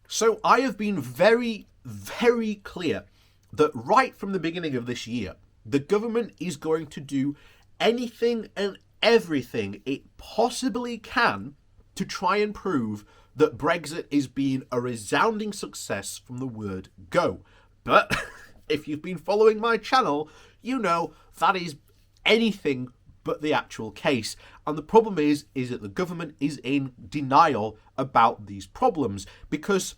So I have been very, very clear that right from the beginning of this year, the government is going to do anything and everything it possibly can to try and prove that Brexit is being a resounding success from the word go. But if you've been following my channel, you know that is anything but the actual case. And the problem is that the government is in denial about these problems because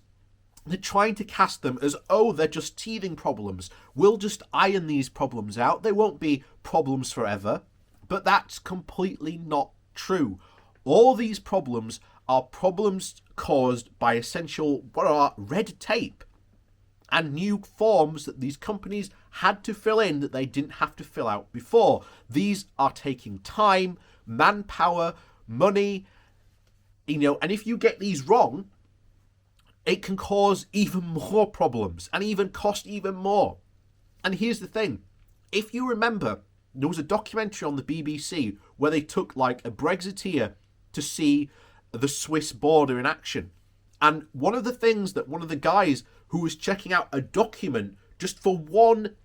they're trying to cast them as, oh, they're just teething problems. We'll just iron these problems out. They won't be problems forever. But that's completely not true. All these problems are problems caused by essential red tape and new forms that these companies had to fill in that they didn't have to fill out before. These are taking time, manpower, money, and if you get these wrong, it can cause even more problems and even cost even more. And here's the thing. If you remember, there was a documentary on the BBC where they took like a Brexiteer to see the Swiss border in action. And one of the things that one of the guys who was checking out a document just for one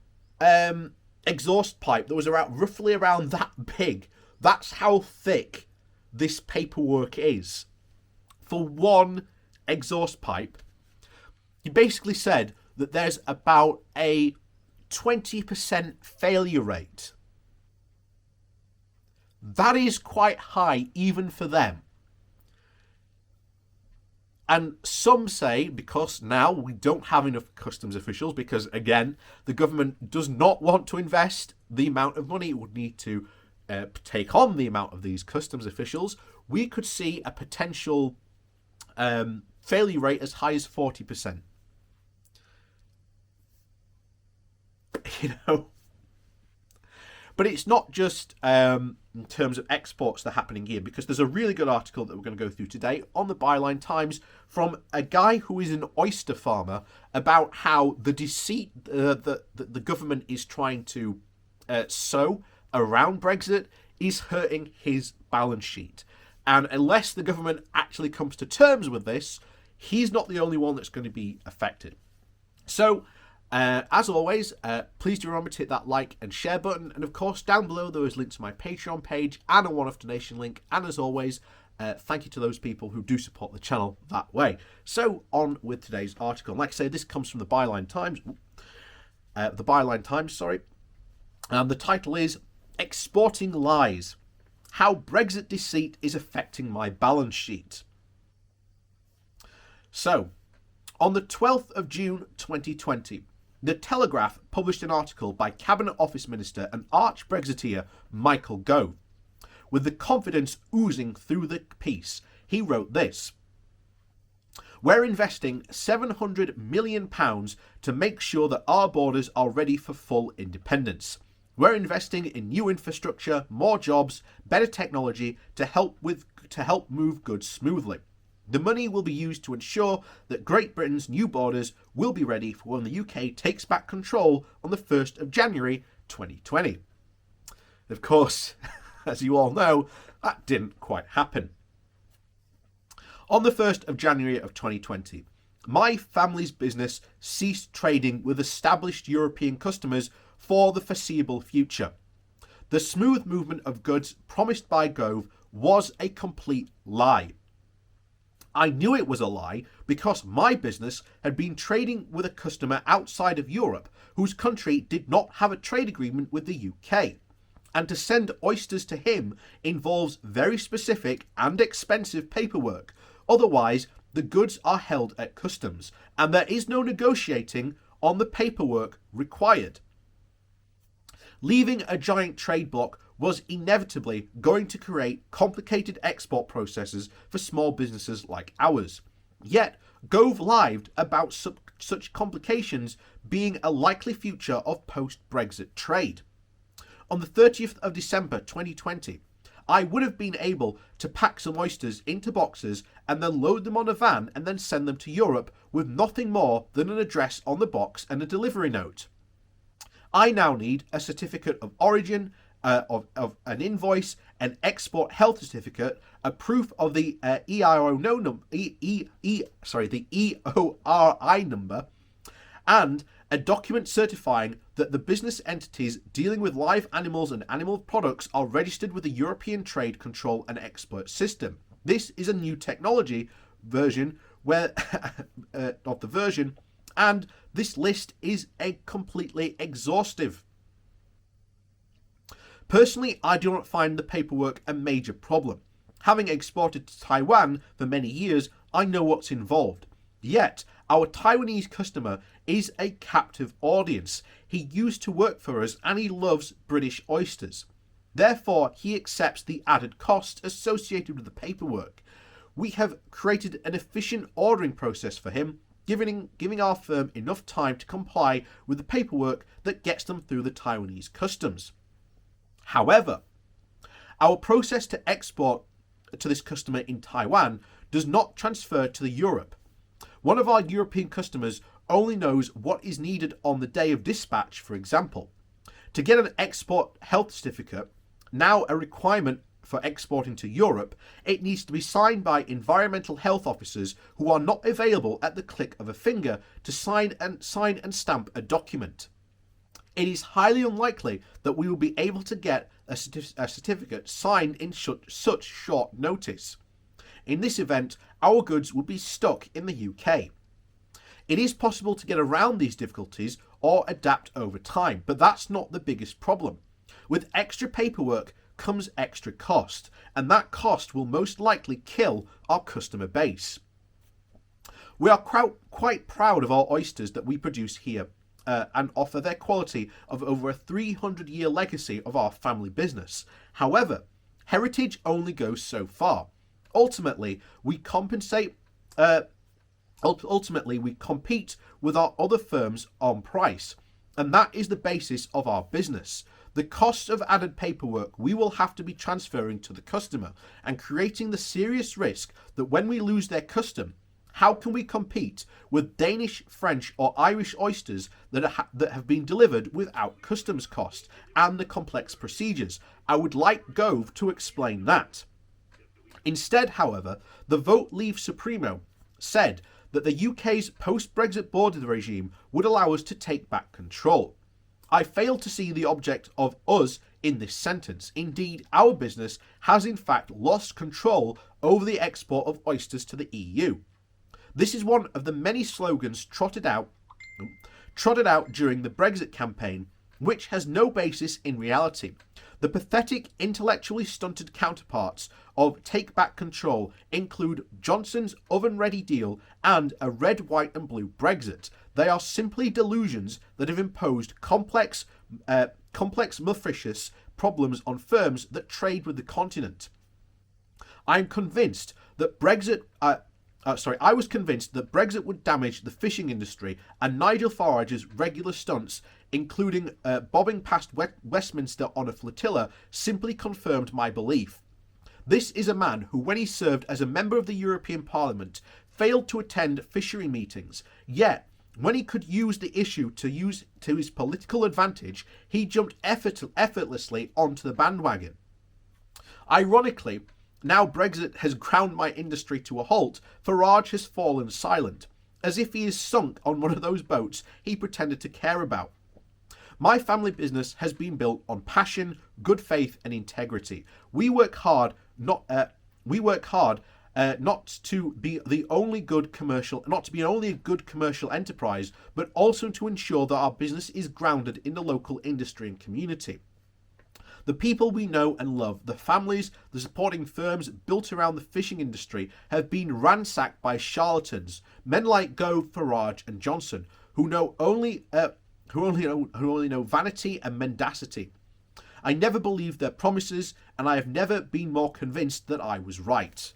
exhaust pipe that was roughly around that big, that's how thick this paperwork is. For one exhaust pipe, he basically said that there's about a 20% failure rate. That is quite high even for them. And some say because now we don't have enough customs officials because, again, the government does not want to invest the amount of money it would need to take on the amount of these customs officials, we could see a potential failure rate as high as 40%. But it's not just in terms of exports that are happening here, because there's a really good article that we're going to go through today on the Byline Times from a guy who is an oyster farmer about how the deceit that the government is trying to sow around Brexit is hurting his balance sheet. And unless the government actually comes to terms with this, he's not the only one that's going to be affected. So, as always, please do remember to hit that like and share button. And of course, down below there is a link to my Patreon page and a one-off donation link. And as always, thank you to those people who do support the channel that way. So, on with today's article. Like I say, this comes from the Byline Times. And the title is Exporting Lies: How Brexit Deceit is Affecting My Balance Sheet. So, on the 12th of June 2020, The Telegraph published an article by Cabinet Office Minister and arch-Brexiteer Michael Gove. With the confidence oozing through the piece, he wrote this: "We're investing £700 million to make sure that our borders are ready for full independence. We're investing in new infrastructure, more jobs, better technology to help move goods smoothly. The money will be used to ensure that Great Britain's new borders will be ready for when the UK takes back control on the 1st of January 2020. Of course, as you all know, that didn't quite happen. On the 1st of January of 2020, my family's business ceased trading with established European customers for the foreseeable future. The smooth movement of goods promised by Gove was a complete lie. I knew it was a lie because my business had been trading with a customer outside of Europe whose country did not have a trade agreement with the UK. And to send oysters to him involves very specific and expensive paperwork. Otherwise, the goods are held at customs and there is no negotiating on the paperwork required. Leaving a giant trade bloc was inevitably going to create complicated export processes for small businesses like ours. Yet, Gove lied about such complications being a likely future of post-Brexit trade. On the 30th of December 2020, I would have been able to pack some oysters into boxes and then load them on a van and then send them to Europe with nothing more than an address on the box and a delivery note. I now need a certificate of origin, of an invoice, an export health certificate, a proof of the EORI number, and a document certifying that the business entities dealing with live animals and animal products are registered with the European Trade Control and Export System. This is a new technology version of the version, and this list is completely exhaustive. Personally, I do not find the paperwork a major problem. Having exported to Taiwan for many years, I know what's involved. Yet, our Taiwanese customer is a captive audience. He used to work for us and he loves British oysters. Therefore, he accepts the added costs associated with the paperwork. We have created an efficient ordering process for him, giving our firm enough time to comply with the paperwork that gets them through the Taiwanese customs. However, our process to export to this customer in Taiwan does not transfer to Europe. One of our European customers only knows what is needed on the day of dispatch, for example. To get an export health certificate, now a requirement for exporting to Europe, it needs to be signed by environmental health officers who are not available at the click of a finger to sign and stamp a document. It is highly unlikely that we will be able to get a certificate signed in such short notice. In this event, our goods would be stuck in the UK. It is possible to get around these difficulties or adapt over time, but that's not the biggest problem. With extra paperwork comes extra cost, and that cost will most likely kill our customer base. We are quite proud of our oysters that we produce here and offer their quality of over a 300-year legacy of our family business. However, heritage only goes so far. Ultimately, we compete with our other firms on price, and that is the basis of our business. The costs of added paperwork we will have to be transferring to the customer and creating the serious risk that when we lose their custom, how can we compete with Danish, French or Irish oysters that have been delivered without customs cost and the complex procedures? I would like Gove to explain that. Instead, however, the Vote Leave Supremo said that the UK's post-Brexit border regime would allow us to take back control. I fail to see the object of us in this sentence. Indeed, our business has in fact lost control over the export of oysters to the EU. This is one of the many slogans trotted out during the Brexit campaign, which has no basis in reality. The pathetic, intellectually stunted counterparts of Take Back Control include Johnson's oven-ready deal and a red, white and blue Brexit. They are simply delusions that have imposed complex, meretricious problems on firms that trade with the continent. I was convinced that Brexit would damage the fishing industry, and Nigel Farage's regular stunts, including bobbing past Westminster on a flotilla, simply confirmed my belief. This is a man who, when he served as a member of the European Parliament, failed to attend fishery meetings, yet when he could use the issue to his political advantage, he jumped effortlessly onto the bandwagon. Ironically, now Brexit has ground my industry to a halt, Farage has fallen silent, as if he is sunk on one of those boats he pretended to care about. My family business has been built on passion, good faith, and integrity. We work hard not to be only a good commercial enterprise, but also to ensure that our business is grounded in the local industry and community. The people we know and love, the families, the supporting firms built around the fishing industry have been ransacked by charlatans, men like Gove, Farage, and Johnson, who only know vanity and mendacity. I never believed their promises, and I have never been more convinced that I was right.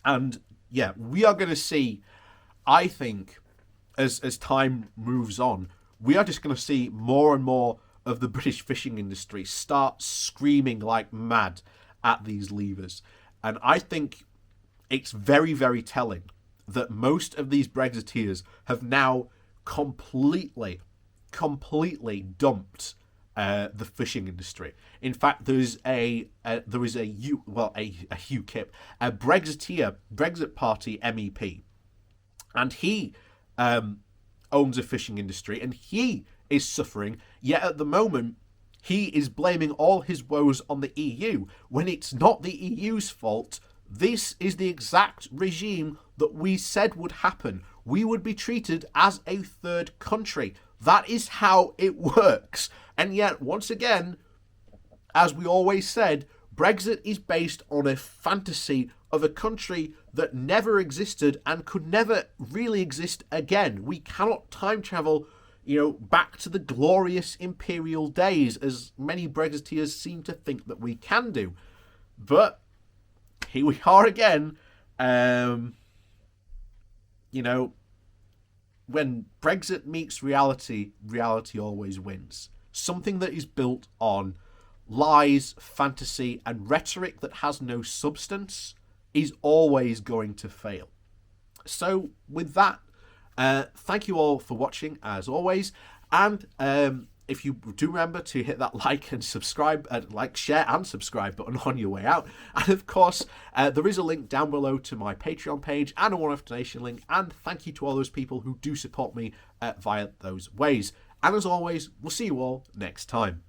And yeah, we are going to see, I think, as time moves on, we are just going to see more and more of the British fishing industry start screaming like mad at these levers. And I think it's very, very telling that most of these Brexiteers have now completely dumped the fishing industry. In fact, there is a UKIP, a Brexit Party MEP, and he owns a fishing industry, and he is suffering. Yet at the moment, he is blaming all his woes on the EU when it's not the EU's fault. This is the exact regime that we said would happen. We would be treated as a third country. That is how it works. And yet, once again, as we always said, Brexit is based on a fantasy of a country that never existed and could never really exist again. We cannot time travel, back to the glorious imperial days, as many Brexiteers seem to think that we can do. But here we are again. When Brexit meets reality, reality always wins. Something that is built on lies, fantasy, and rhetoric that has no substance is always going to fail. So with that, thank you all for watching, as always. And if you do remember to hit that like and subscribe, share and subscribe button on your way out. And of course, there is a link down below to my Patreon page and a one-off donation link. And thank you to all those people who do support me via those ways. And as always, we'll see you all next time.